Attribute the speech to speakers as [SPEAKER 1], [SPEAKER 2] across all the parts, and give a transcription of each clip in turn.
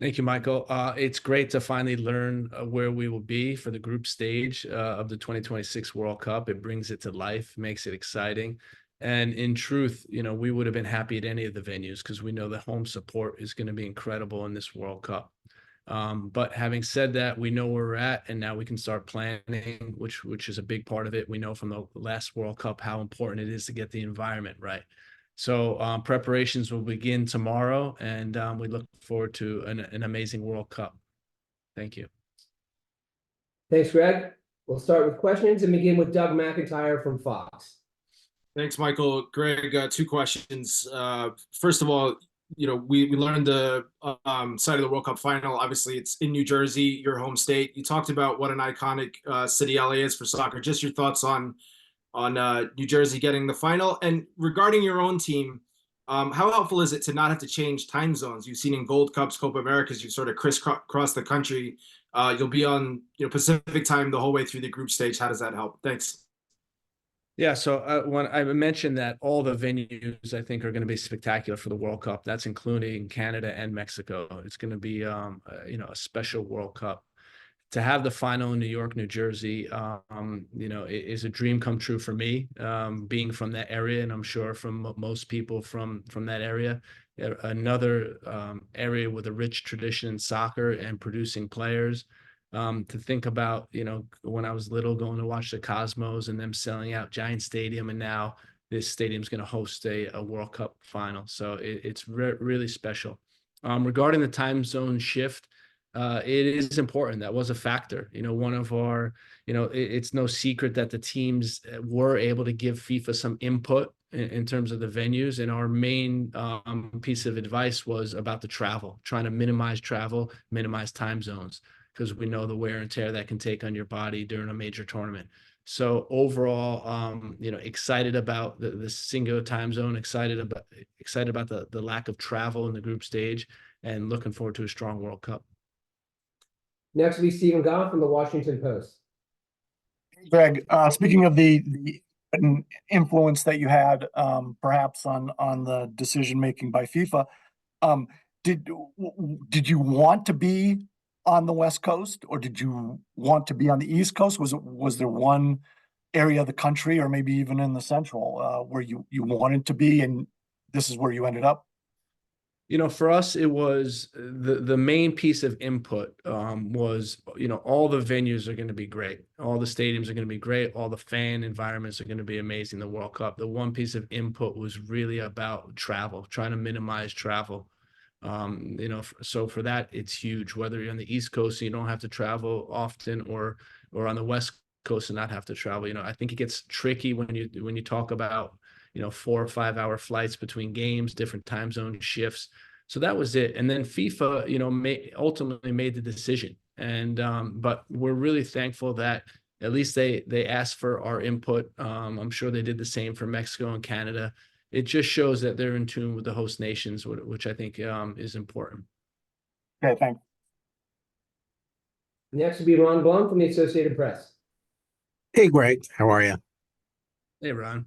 [SPEAKER 1] Thank you, Michael. It's great to finally learn where we will be for the group stage of the 2026 World Cup. It brings it to life, makes it exciting. And in truth, we would have been happy at any of the venues because we know the home support is going to be incredible in this World Cup. But having said that, we know where we're at, and now we can start planning, which is a big part of it. We know from the last World Cup how important it is to get the environment right. So preparations will begin tomorrow, and we look forward to an amazing World Cup. Thank you.
[SPEAKER 2] Thanks, Greg. We'll start with questions and begin with Doug McIntyre from Fox.
[SPEAKER 3] Thanks, Michael. Greg, two questions. First of all, we learned the side of the World Cup final. Obviously, it's in New Jersey, your home state. You talked about what an iconic city LA is for soccer. Just your thoughts on New Jersey getting the final. And regarding your own team, how helpful is it to not have to change time zones? You've seen in Gold Cups, Copa Americas, you've sort of crisscross the country. You'll be on Pacific time the whole way through the group stage. How does that help? Thanks.
[SPEAKER 1] Yeah, so when I mentioned that all the venues I think are going to be spectacular for the World Cup, that's including Canada and Mexico. It's going to be a special World Cup. To have the final in New York, New Jersey, is a dream come true for me, being from that area, and I'm sure from most people from that area. Another area with a rich tradition in soccer and producing players. To think about, when I was little, going to watch the Cosmos and them selling out Giant Stadium, and now this stadium is going to host a World Cup final. So it's really special. Regarding the time zone shift, it is important. That was a factor. One of our, it's no secret that the teams were able to give FIFA some input in terms of the venues. And our main piece of advice was about the travel, trying to minimize travel, minimize time zones, because we know the wear and tear that can take on your body during a major tournament. So overall, excited about the singular time zone, excited about the lack of travel in the group stage, and looking forward to a strong World Cup.
[SPEAKER 2] Next will be Stephen Goff from the Washington Post.
[SPEAKER 4] Greg, speaking of the influence that you had, perhaps on the decision making by FIFA, did you want to be on the West Coast, or did you want to be on the East Coast? Was there one area of the country, or maybe even in the Central, where you wanted to be, and this is where you ended up?
[SPEAKER 1] For us, it was the main piece of input was, all the venues are going to be great. All the stadiums are going to be great. All the fan environments are going to be amazing. The World Cup. The one piece of input was really about travel, trying to minimize travel. So for that, it's huge, whether you're on the East Coast and you don't have to travel often, or on the West Coast and not have to travel. I think it gets tricky when you talk about 4 or 5 hour flights between games, different time zone shifts. So that was it. And then FIFA, ultimately made the decision. And but we're really thankful that at least they asked for our input. I'm sure they did the same for Mexico and Canada. It just shows that they're in tune with the host nations, which I think is important.
[SPEAKER 4] Okay, thanks.
[SPEAKER 2] Next will be Ron Blum from the Associated Press.
[SPEAKER 5] Hey, Greg, how are you?
[SPEAKER 1] Hey, Ron.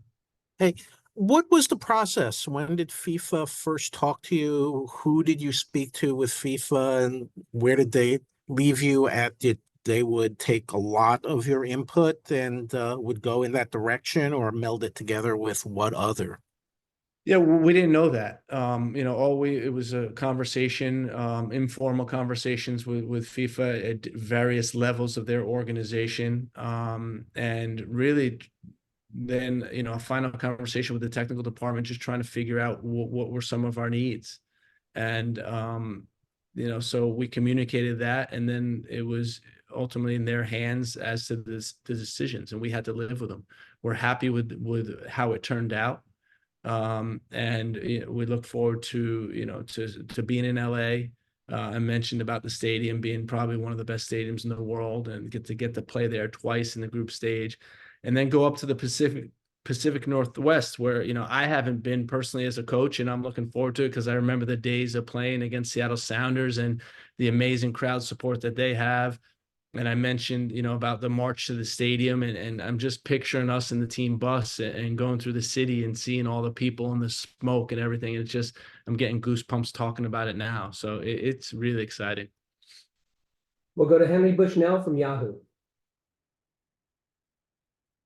[SPEAKER 5] Hey, what was the process? When did FIFA first talk to you? Who did you speak to with FIFA, and where did they leave you at? Did they would take a lot of your input and would go in that direction, or meld it together with what other?
[SPEAKER 1] Yeah, we didn't know that. It was a conversation, informal conversations with FIFA at various levels of their organization, and really then a final conversation with the technical department, just trying to figure out what were some of our needs. And so we communicated that, and then it was ultimately in their hands as to the decisions, and we had to live with them. We're happy with how it turned out, and we look forward to to being in LA. I mentioned about the stadium being probably one of the best stadiums in the world, and get to play there twice in the group stage, and then go up to the Pacific Northwest, where I haven't been personally as a coach, and I'm looking forward to it because I remember the days of playing against Seattle Sounders and the amazing crowd support that they have. And I mentioned, about the march to the stadium, and I'm just picturing us in the team bus and going through the city and seeing all the people and the smoke and everything. It's just, I'm getting goosebumps talking about it now. So it's really exciting.
[SPEAKER 2] We'll go to Henry Bushnell from Yahoo.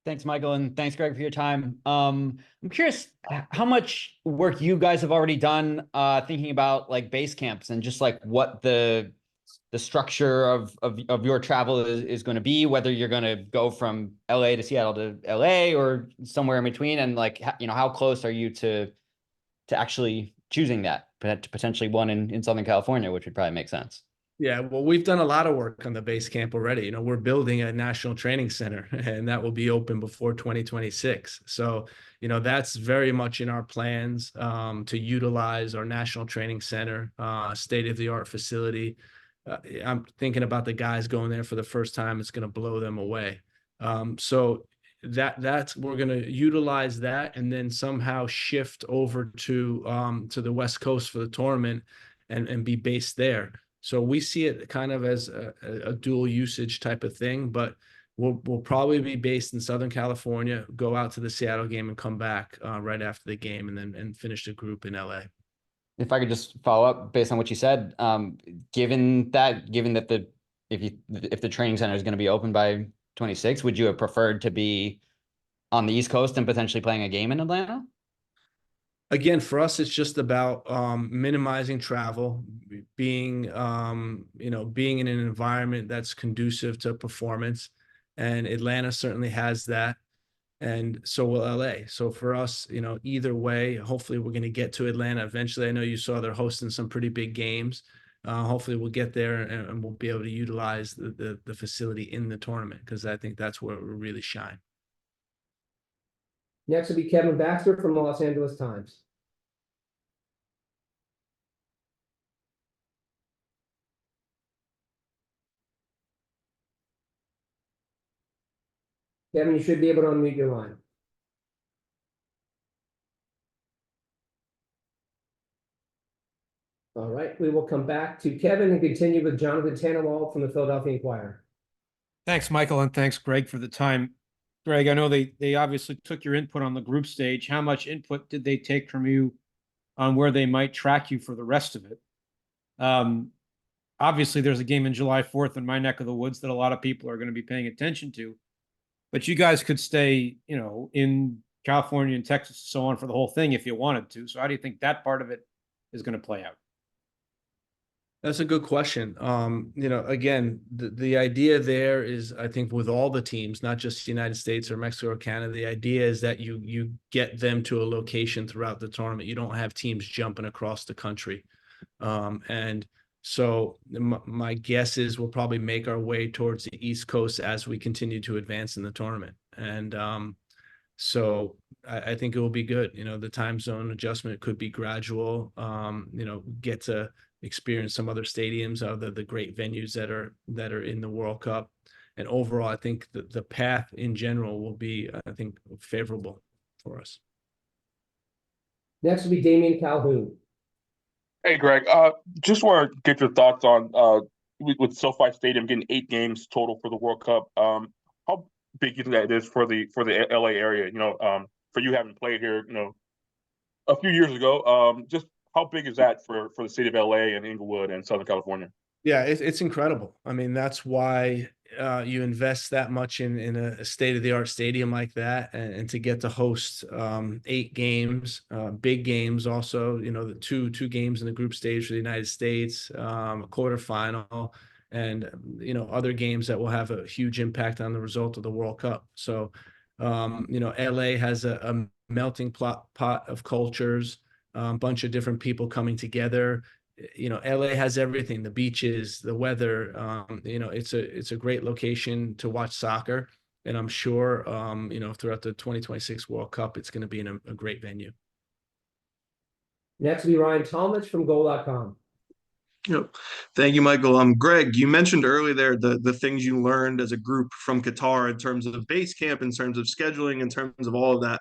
[SPEAKER 6] Thanks, Michael, and thanks, Greg, for your time. I'm curious how much work you guys have already done thinking about like base camps and just like what the structure of your travel is going to be, whether you're going to go from LA to Seattle to LA or somewhere in between, and like how close are you to actually choosing that, potentially one in Southern California, which would probably make sense.
[SPEAKER 1] Yeah, well, we've done a lot of work on the base camp already. We're building a national training center, and that will be open before 2026. So, that's very much in our plans to utilize our national training center, state-of-the-art facility. I'm thinking about the guys going there for the first time. It's going to blow them away. So that's we're going to utilize that, and then somehow shift over to the West Coast for the tournament and be based there. So we see it kind of as a dual usage type of thing, but we'll probably be based in Southern California, go out to the Seattle game and come back right after the game, and finish the group in LA.
[SPEAKER 6] If I could just follow up based on what you said, given that if the training center is going to be open by 26, would you have preferred to be on the East Coast and potentially playing a game in Atlanta?
[SPEAKER 1] Again, for us, it's just about minimizing travel, being being in an environment that's conducive to performance, and Atlanta certainly has that, and so will LA. So for us, either way, hopefully we're going to get to Atlanta eventually. I know you saw they're hosting some pretty big games. Hopefully we'll get there and we'll be able to utilize the facility in the tournament, because I think that's where it will really shine.
[SPEAKER 2] Next will be Kevin Baxter from the Los Angeles Times. Kevin, you should be able to unmute your line. All right, we will come back to Kevin and continue with Jonathan Tannenwald from the Philadelphia Inquirer.
[SPEAKER 7] Thanks, Michael, and thanks, Greg, for the time. Greg, I know they obviously took your input on the group stage. How much input did they take from you on where they might track you for the rest of it? Obviously, there's a game in July 4th in my neck of the woods that a lot of people are going to be paying attention to. But you guys could stay, in California and Texas and so on for the whole thing if you wanted to. So how do you think that part of it is going to play out?
[SPEAKER 1] That's a good question. Again, the idea there is, I think, with all the teams, not just the United States or Mexico or Canada, the idea is that you get them to a location throughout the tournament. You don't have teams jumping across the country. And so my guess is we'll probably make our way towards the East Coast as we continue to advance in the tournament. And so I think it will be good. The time zone adjustment could be gradual. Get to experience some other stadiums, other the great venues that are in the World Cup. And overall, I think the path in general will be, I think, favorable for us.
[SPEAKER 2] Next will be Damian Calhoun.
[SPEAKER 8] Hey, Greg. Just want to get your thoughts on with SoFi Stadium getting 8 games total for the World Cup. How big do you think that is for the LA area? For you having played here, a few years ago. Just how big is that for the city of LA and Inglewood and Southern California?
[SPEAKER 1] Yeah, it's incredible. I mean, that's why you invest that much in a state-of-the-art stadium like that, and to get to host 8 games, big games also, the two games in the group stage for the United States, a quarterfinal, and, other games that will have a huge impact on the result of the World Cup. So, LA has a melting pot of cultures, a bunch of different people coming together. LA has everything, the beaches, the weather. It's a great location to watch soccer. And I'm sure, throughout the 2026 World Cup, it's going to be in a great venue.
[SPEAKER 2] Next will be Ryan Talmadge from Goal.com.
[SPEAKER 9] Yep. Thank you, Michael. Greg, you mentioned earlier there the things you learned as a group from Qatar in terms of base camp, in terms of scheduling, in terms of all of that.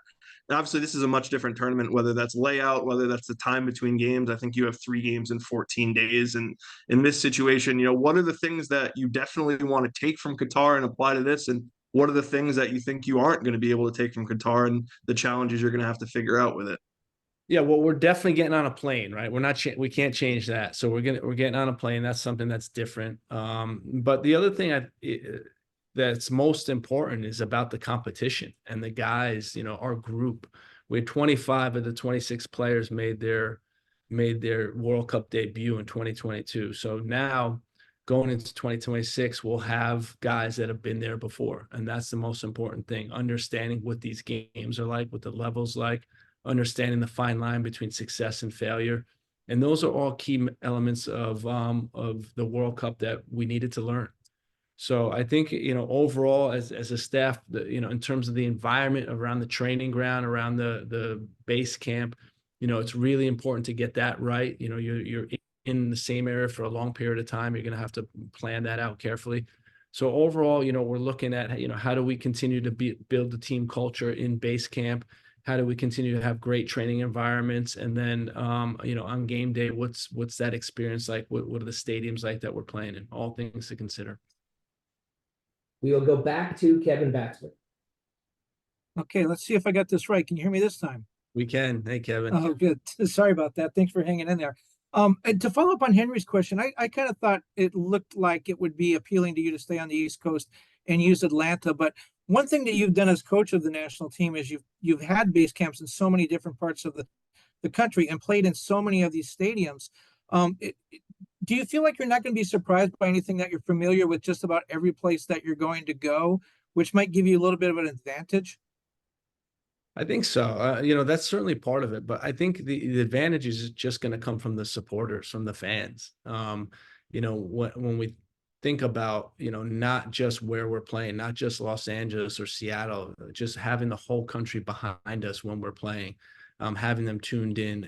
[SPEAKER 9] obviously this is a much different tournament, whether that's layout, whether that's the time between games. I think you have 3 games in 14 days. And in this situation, what are the things that you definitely want to take from Qatar and apply to this? And what are the things that you think you aren't going to be able to take from Qatar and the challenges you're going to have to figure out with it?
[SPEAKER 1] Yeah, well, we're definitely getting on a plane, right? We're not, we can't change that. So we're getting on a plane. That's something that's different. But the other thing that's most important is about the competition and the guys, our group. We had 25 of the 26 players made their World Cup debut in 2022. So now going into 2026, we'll have guys that have been there before. And that's the most important thing, understanding what these games are like, what the level's like, understanding the fine line between success and failure. And those are all key elements of the World Cup that we needed to learn. So I think, overall as a staff, in terms of the environment around the training ground, around the base camp, it's really important to get that right. You're in the same area for a long period of time. You're going to have to plan that out carefully. So overall, we're looking at, how do we continue to build the team culture in base camp? How do we continue to have great training environments? And then, on game day, what's that experience like? What are the stadiums like that we're playing in? All things to consider.
[SPEAKER 2] We will go back to Kevin Baxter.
[SPEAKER 10] Okay, let's see if I got this right. Can you hear me this time?
[SPEAKER 1] We can. Hey, Kevin.
[SPEAKER 10] Oh, good. Sorry about that. Thanks for hanging in there. And to follow up on Henry's question, I kind of thought it looked like it would be appealing to you to stay on the East Coast and use Atlanta. But one thing that you've done as coach of the national team is you've had base camps in so many different parts of the country and played in so many of these stadiums. Do you feel like you're not going to be surprised by anything, that you're familiar with just about every place that you're going to go, which might give you a little bit of an advantage?
[SPEAKER 1] I think so. That's certainly part of it, but I think the advantage is just going to come from the supporters, from the fans. When we think about, not just where we're playing, not just Los Angeles or Seattle, just having the whole country behind us when we're playing, having them tuned in,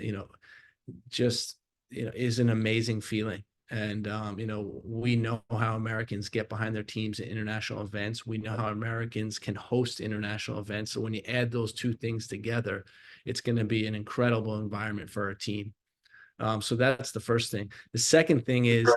[SPEAKER 1] is an amazing feeling. And, we know how Americans get behind their teams at international events. We know how Americans can host international events. So when you add those two things together, it's going to be an incredible environment for our team. So that's the first thing. The second thing is,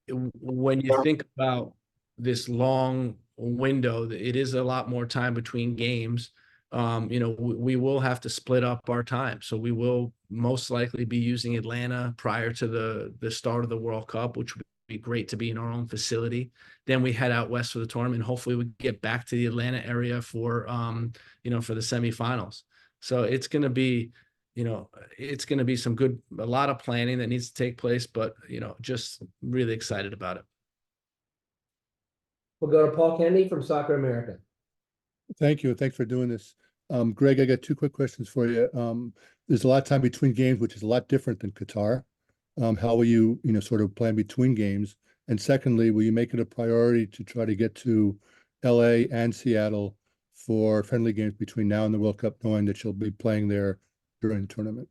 [SPEAKER 1] when you think about this long window, it is a lot more time between games. We will have to split up our time. So we will most likely be using Atlanta prior to the start of the World Cup, which would be great to be in our own facility. Then we head out west for the tournament. Hopefully we get back to the Atlanta area for the semifinals. So it's going to be, a lot of planning that needs to take place, but, just really excited about it.
[SPEAKER 2] We'll go to Paul Kennedy from Soccer America.
[SPEAKER 11] Thank you. Thanks for doing this. Greg, I got 2 quick questions for you. There's a lot of time between games, which is a lot different than Qatar. How will you, sort of plan between games? And secondly, will you make it a priority to try to get to LA and Seattle for friendly games between now and the World Cup, knowing that you'll be playing there during the tournament?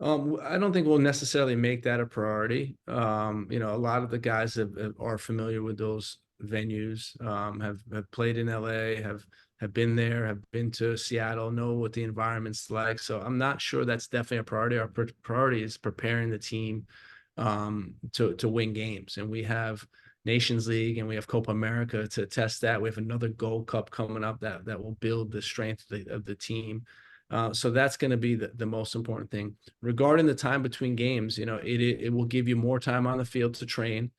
[SPEAKER 1] I don't think we'll necessarily make that a priority. A lot of the guys are familiar with those venues, have played in LA, have been there, have been to Seattle, know what the environment's like. So I'm not sure that's definitely a priority. Our priority is preparing the team to win games. And we have Nations League and we have Copa America to test that. We have another Gold Cup coming up that will build the strength of the team. So that's going to be the most important thing. Regarding the time between games, it will give you more time on the field to train,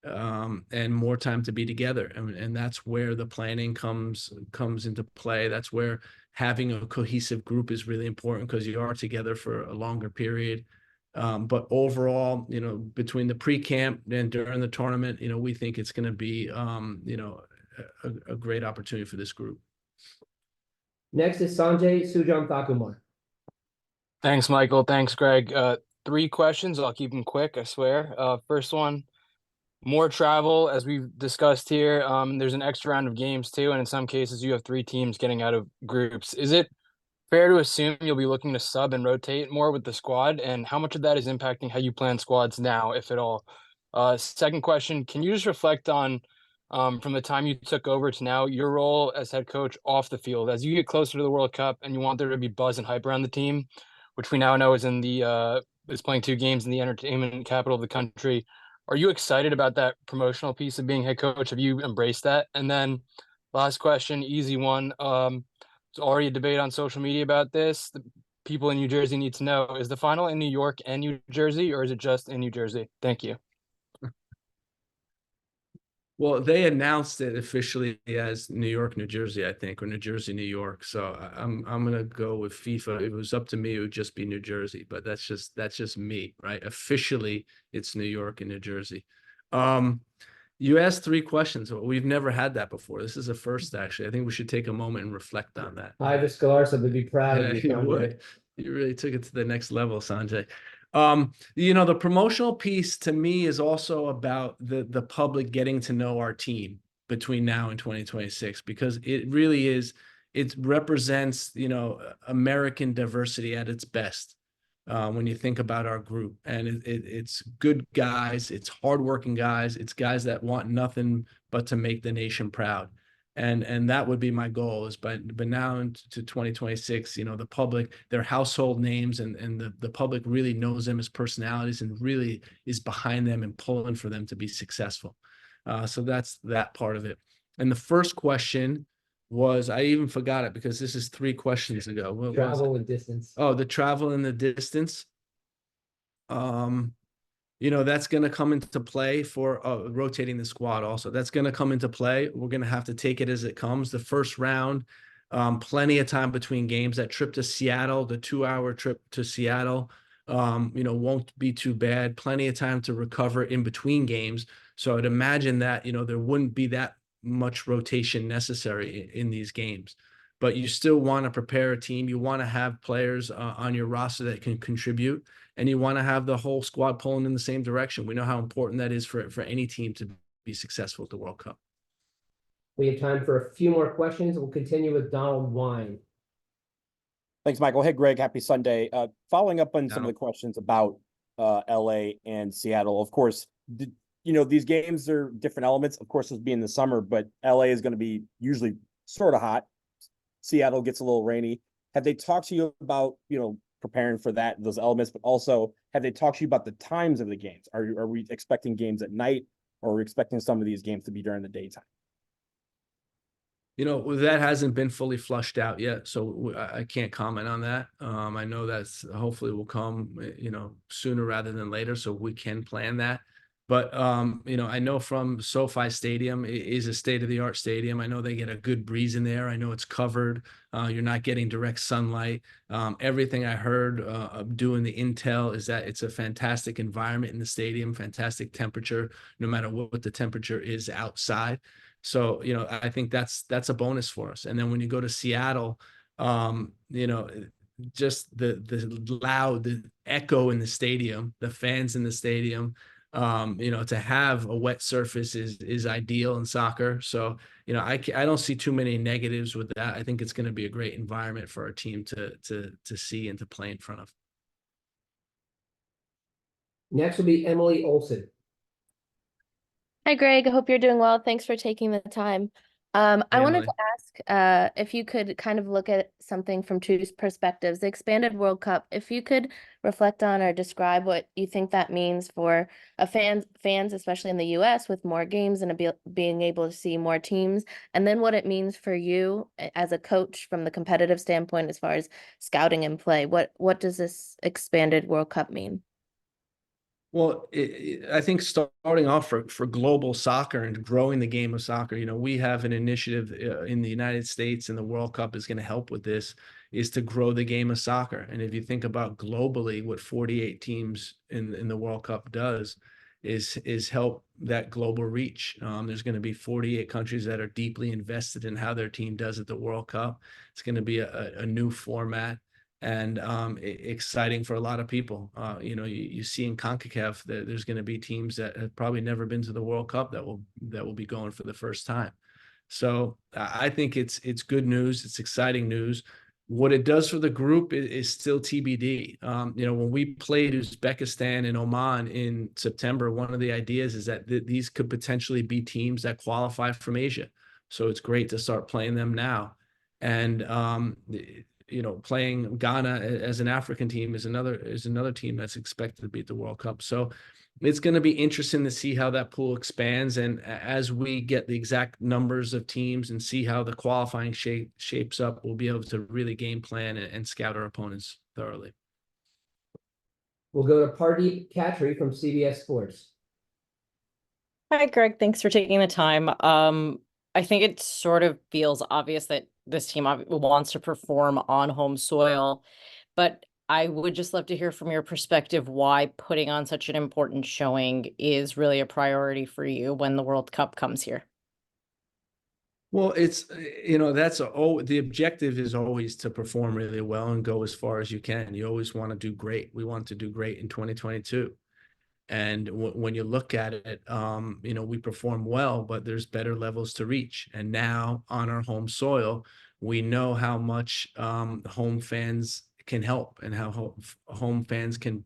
[SPEAKER 1] and more time to be together. And that's where the planning comes into play. That's where having a cohesive group is really important, because you are together for a longer period. But overall, between the pre-camp and during the tournament, we think it's going to be, a great opportunity for this group.
[SPEAKER 2] Next is Sanjay Sujan-Thakumar.
[SPEAKER 12] Thanks, Michael. Thanks, Greg. 3 questions. I'll keep them quick, I swear. First one, more travel, as we've discussed here. There's an extra round of games too, and in some cases you have 3 teams getting out of groups. Is it fair to assume you'll be looking to sub and rotate more with the squad? And how much of that is impacting how you plan squads now, if at all? Second question, can you just reflect on from the time you took over to now, your role as head coach off the field, as you get closer to the World Cup and you want there to be buzz and hype around the team, which we now know is in the is playing 2 games in the entertainment capital of the country. Are you excited about that promotional piece of being head coach? Have you embraced that? And then last question, easy one. There's already a debate on social media about this. The people in New Jersey need to know, is the final in New York and New Jersey, or is it just in New Jersey? Thank you.
[SPEAKER 1] Well, they announced it officially as New York, New Jersey, I think, or New Jersey, New York. So I'm gonna go with FIFA. If it was up to me, it would just be New Jersey, but that's just me, right? Officially, it's New York and New Jersey. You asked 3 questions. We've never had that before. This is a first, actually. I think we should take a moment and reflect on that.
[SPEAKER 2] Ivor Scalarsa would be proud
[SPEAKER 1] Yeah,
[SPEAKER 2] of you,
[SPEAKER 1] you
[SPEAKER 2] Sanjay.
[SPEAKER 1] would. You really took it to the next level, Sanjay. The promotional piece to me is also about the public getting to know our team between now and 2026, because it really is, it represents, American diversity at its best. When you think about our group, and it's good guys, it's hardworking guys, it's guys that want nothing but to make the nation proud. And that would be my goal, is but now into 2026, the public, their household names, and the public really knows them as personalities and really is behind them and pulling for them to be successful. So that's that part of it. And the first question was, I even forgot it because this is 3 questions ago. What was it?
[SPEAKER 2] Travel and distance.
[SPEAKER 1] Oh, the travel and the distance. That's going to come into play for rotating the squad also. That's going to come into play. We're going to have to take it as it comes. The first round, plenty of time between games. That trip to Seattle, the 2-hour trip to Seattle, won't be too bad. Plenty of time to recover in between games. So I'd imagine that, there wouldn't be that much rotation necessary in these games. But you still want to prepare a team. You want to have players on your roster that can contribute, and you want to have the whole squad pulling in the same direction. We know how important that is for any team to be successful at the World Cup.
[SPEAKER 2] We have time for a few more questions. We'll continue with Donald Wine.
[SPEAKER 13] Thanks, Michael. Hey, Greg, happy Sunday. Following up on some of
[SPEAKER 1] Donald.
[SPEAKER 13] the questions about LA and Seattle, of course, these games are different elements. Of course, this being the summer, but LA is going to be usually sort of hot. Seattle gets a little rainy. Have they talked to you about, preparing for those elements, but also have they talked to you about the times of the games? Are we expecting games at night, or are we expecting some of these games to be during the daytime?
[SPEAKER 1] That hasn't been fully flushed out yet, so I can't comment on that. I know that's hopefully will come, sooner rather than later, so we can plan that. But, I know from SoFi Stadium is a state-of-the-art stadium. I know they get a good breeze in there. I know it's covered. You're not getting direct sunlight. Everything I heard of doing the intel is that it's a fantastic environment in the stadium, fantastic temperature, no matter what the temperature is outside. So, I think that's a bonus for us. And then when you go to Seattle, just the loud, the echo in the stadium, the fans in the stadium, to have a wet surface is ideal in soccer. So, I don't see too many negatives with that. I think it's going to be a great environment for our team to see and to play in front of.
[SPEAKER 2] Next will be Emily Olson.
[SPEAKER 14] Hi, Greg. I hope you're doing well. Thanks for taking the time. I wanted to ask if you could kind of look at something from 2 perspectives. The expanded World Cup, if you could reflect on or describe what you think that means for fans, especially in the US, with more games and being able to see more teams, and then what it means for you as a coach from the competitive standpoint as far as scouting and play. What does this expanded World Cup mean?
[SPEAKER 1] Well, I think starting off for global soccer and growing the game of soccer, we have an initiative in the United States, and the World Cup is going to help with this, is to grow the game of soccer. And if you think about globally, what 48 teams in the World Cup does is help that global reach. There's going to be 48 countries that are deeply invested in how their team does at the World Cup. It's going to be a new format. And exciting for a lot of people. You see in CONCACAF that there's going to be teams that have probably never been to the World Cup that will be going for the first time. So I think it's good news. It's exciting news. What it does for the group is still TBD. You know, when we played Uzbekistan and Oman in September, one of the ideas is that these could potentially be teams that qualify from Asia. So it's great to start playing them now. And you know, playing Ghana as an African team is another team that's expected to be at the World Cup. So it's going to be interesting to see how that pool expands. And as we get the exact numbers of teams and see how the qualifying shapes up, we'll be able to really game plan and scout our opponents thoroughly.
[SPEAKER 2] We'll go to Pardeep Katri from CBS Sports.
[SPEAKER 15] Hi, Greg. Thanks for taking the time. I think it sort of feels obvious that this team wants to perform on home soil, but I would just love to hear from your perspective why putting on such an important showing is really a priority for you when the World Cup comes here.
[SPEAKER 1] Well, it's, you know, the objective is always to perform really well and go as far as you can. You always want to do great. We want to do great in 2022. And when you look at it, you know, we perform well, but there's better levels to reach. And now on our home soil, we know how much home fans can help and how home fans can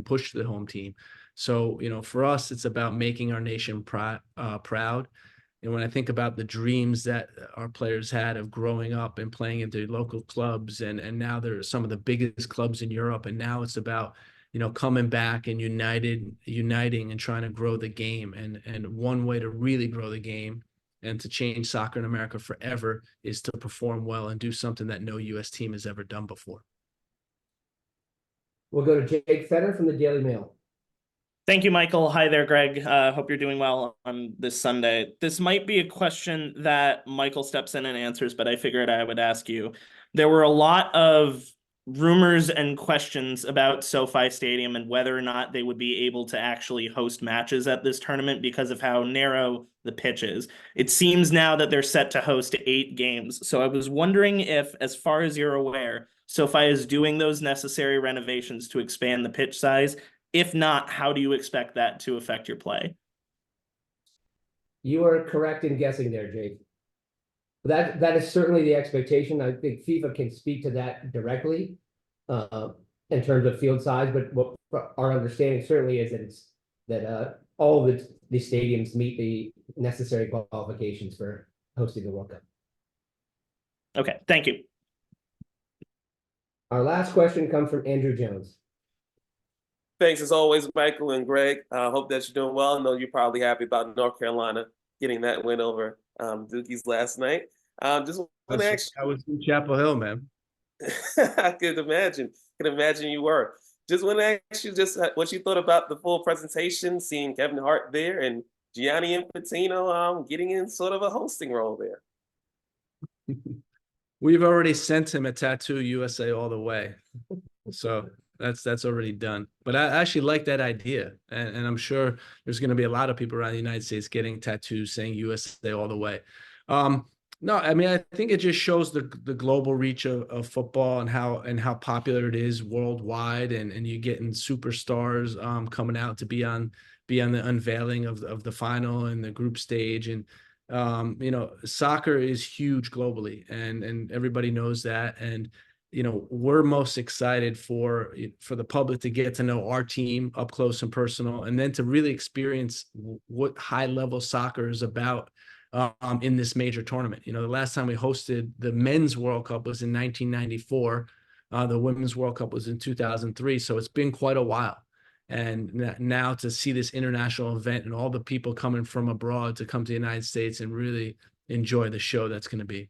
[SPEAKER 1] push the home team. So, you know, for us, it's about making our nation proud. And when I think about the dreams that our players had of growing up and playing in their local clubs, and now they're some of the biggest clubs in Europe, and now it's about, you know, coming back and uniting and trying to grow the game. And one way to really grow the game and to change soccer in America forever is to perform well and do something that no U.S. team has ever done before.
[SPEAKER 2] We'll go to Jake Feder from the Daily Mail.
[SPEAKER 16] Thank you, Michael. Hi there, Greg. Hope you're doing well on this Sunday. This might be a question that Michael steps in and answers, but I figured I would ask you. There were a lot of rumors and questions about SoFi Stadium and whether or not they would be able to actually host matches at this tournament because of how narrow the pitch is. It seems now that they're set to host 8 games. So I was wondering if, as far as you're aware, SoFi is doing those necessary renovations to expand the pitch size. If not, how do you expect that to affect your play?
[SPEAKER 2] You are correct in guessing there, Jake. That is certainly the expectation. I think FIFA can speak to that directly in terms of field size, but what our understanding certainly is that all of the stadiums meet the necessary qualifications for hosting the World Cup.
[SPEAKER 16] Okay, thank you.
[SPEAKER 2] Our last question comes from Andrew Jones.
[SPEAKER 17] Thanks as always, Michael and Greg. I hope that you're doing well. I know you're probably happy about North Carolina getting that win over Dukies last night. Just want to ask
[SPEAKER 1] you. I was in Chapel Hill, man.
[SPEAKER 17] I could imagine. You were. Just want to ask you just what you thought about the full presentation, seeing Kevin Hart there and Gianni Infantino getting in sort of a hosting role there.
[SPEAKER 1] We've already sent him a tattoo, USA all the way. So that's already done. But I actually like that idea. And I'm sure there's going to be a lot of people around the United States getting tattoos saying USA all the way. No, I mean, I think it just shows the global reach of football and how popular it is worldwide. And you're getting superstars coming out to be on the unveiling of the final and the group stage. And you know, soccer is huge globally, and everybody knows that. And you know, we're most excited for the public to get to know our team up close and personal, and then to really experience what high level soccer is about in this major tournament. You know, the last time we hosted the Men's World Cup was in 1994. The Women's World Cup was in 2003. So it's been quite a while. And now to see this international event and all the people coming from abroad to come to the United States and really enjoy the show that's going to be.